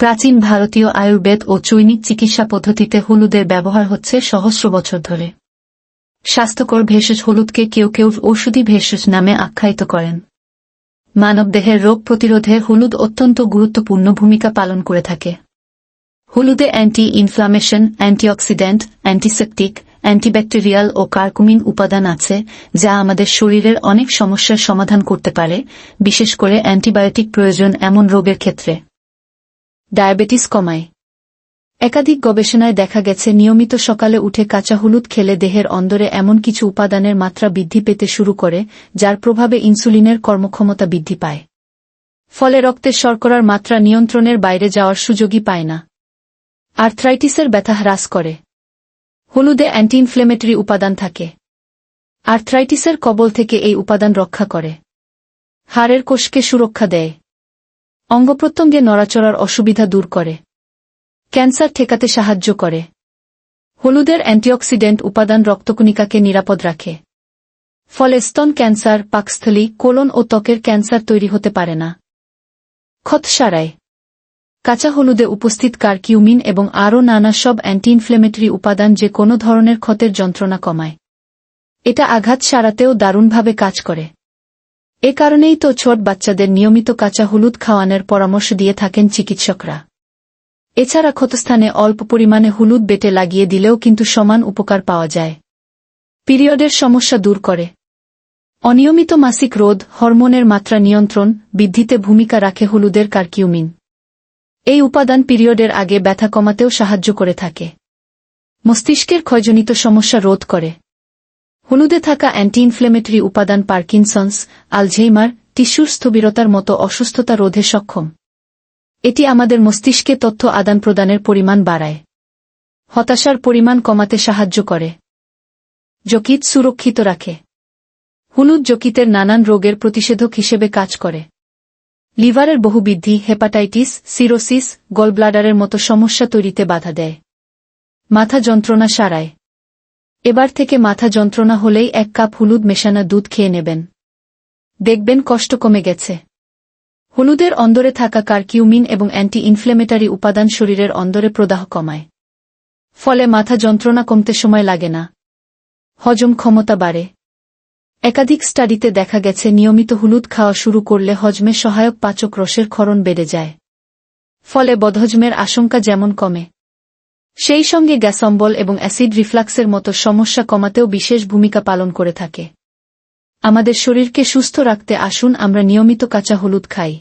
প্রাচীন ভারতীয় আয়ুর্বেদ ও চৈনিক চিকিৎসা পদ্ধতিতে হলুদের ব্যবহার হচ্ছে সহস্র বছর ধরে। স্বাস্থ্যকর ভেষজ হলুদকে কেউ কেউ ঔষধি ভেষজ নামে আখ্যায়িত করেন। মানবদেহের রোগ প্রতিরোধে হলুদ অত্যন্ত গুরুত্বপূর্ণ ভূমিকা পালন করে থাকে। হলুদে anti inflammation, antioxidant, antiseptic, antibacterial ও কার্কুমিন উপাদান আছে, যা আমাদের শরীরের অনেক সমস্যার সমাধান করতে পারে, বিশেষ করে অ্যান্টিবায়োটিক প্রয়োজন এমন রোগের ক্ষেত্রে। ডায়াবেটিস কমায়। একাধিক গবেষণায় দেখা গেছে নিয়মিত সকালে উঠে কাঁচা হলুদ খেলে দেহের অন্দরে এমন কিছু উপাদানের মাত্রা বৃদ্ধি পেতে শুরু করে, যার প্রভাবে ইনসুলিনের কর্মক্ষমতা বৃদ্ধি পায়। ফলে রক্তের শর্করার মাত্রা নিয়ন্ত্রণের বাইরে যাওয়ার সুযোগই পায় না। আর্থ্রাইটিসের ব্যথা হ্রাস করে। হলুদে অ্যান্টি ইনফ্লেমেটরি উপাদান থাকে। আর্থ্রাইটিসের কবল থেকে এই উপাদান রক্ষা করে। হাড়ের কোষকে সুরক্ষা দেয়। অঙ্গপ্রত্যঙ্গে নড়াচড়ার অসুবিধা দূর করে। ক্যান্সার ঠেকাতে সাহায্য করে। হলুদের অ্যান্টিঅক্সিডেন্ট উপাদান রক্তকণিকাকে নিরাপদ রাখে। ফলে স্তন ক্যান্সার, পাকস্থলী, কোলন ও ত্বকের ক্যান্সার তৈরি হতে পারে না। ক্ষত সারায়। কাঁচা হলুদে উপস্থিত কারকিউমিন এবং আরও নানা সব অ্যান্টি ইনফ্লেমেটরি উপাদান যে কোনো ধরনের ক্ষতের যন্ত্রণা কমায়। এটা আঘাত সারাতেও দারুণভাবে কাজ করে। এ কারণেই তো ছোট বাচ্চাদের নিয়মিত কাঁচা হলুদ খাওয়ানোর পরামর্শ দিয়ে থাকেন চিকিৎসকরা। এছাড়া ক্ষতস্থানে অল্প পরিমাণে হলুদ বেটে লাগিয়ে দিলেও কিন্তু সমান উপকার পাওয়া যায়। পিরিয়ডের সমস্যা দূর করে। অনিয়মিত মাসিক রোধ, হরমোনের মাত্রা নিয়ন্ত্রণ, বৃদ্ধিতে ভূমিকা রাখে হলুদের কারকিউমিন। এই উপাদান পিরিয়ডের আগে ব্যথা কমাতেও সাহায্য করে থাকে। মস্তিষ্কের ক্ষয়জনিত সমস্যা রোধ করে। হলুদে থাকা অ্যান্টি ইনফ্লেমেটরি উপাদান পার্কিনসন্স, আলঝেইমার, টিস্যুর স্থবিরতার মতো অসুস্থতা রোধে সক্ষম। এটি আমাদের মস্তিষ্কে তথ্য আদান প্রদানের পরিমাণ বাড়ায়। হতাশার পরিমাণ কমাতে সাহায্য করে। যকৃৎ সুরক্ষিত রাখে। হলুদ যকৃতের নানান রোগের প্রতিষেধক হিসেবে কাজ করে। লিভারের বহুবৃদ্ধি, হেপাটাইটিস, সিরোসিস, গলব্লাডারের মতো সমস্যা তৈরিতে বাধা দেয়। মাথা যন্ত্রণা সারায়। এবার থেকে মাথা যন্ত্রণা হলেই 1 কাপ হলুদ মেশানো দুধ খেয়ে নেবেন। দেখবেন কষ্ট কমে গেছে। হলুদের অন্দরে থাকা কারকিউমিন এবং অ্যান্টি ইনফ্লেমেটরি উপাদান শরীরের অন্দরে প্রদাহ কমায়। ফলে মাথা যন্ত্রণা কমতে সময় লাগে না। হজম ক্ষমতা বাড়ে। একাধিক স্টাডিতে দেখা গেছে নিয়মিত হলুদ খাওয়া শুরু করলে হজমে সহায়ক পাচক রসের ক্ষরণ বেড়ে যায়। ফলে বদহজমের আশঙ্কা যেমন কমে, সেই সঙ্গে গ্যাস অম্বল এবং অ্যাসিড রিফ্লাক্সের মতো সমস্যা কমাতেও বিশেষ ভূমিকা পালন করে থাকে। আমাদের শরীরকে সুস্থ রাখতে আসুন আমরা নিয়মিত কাঁচা হলুদ খাই।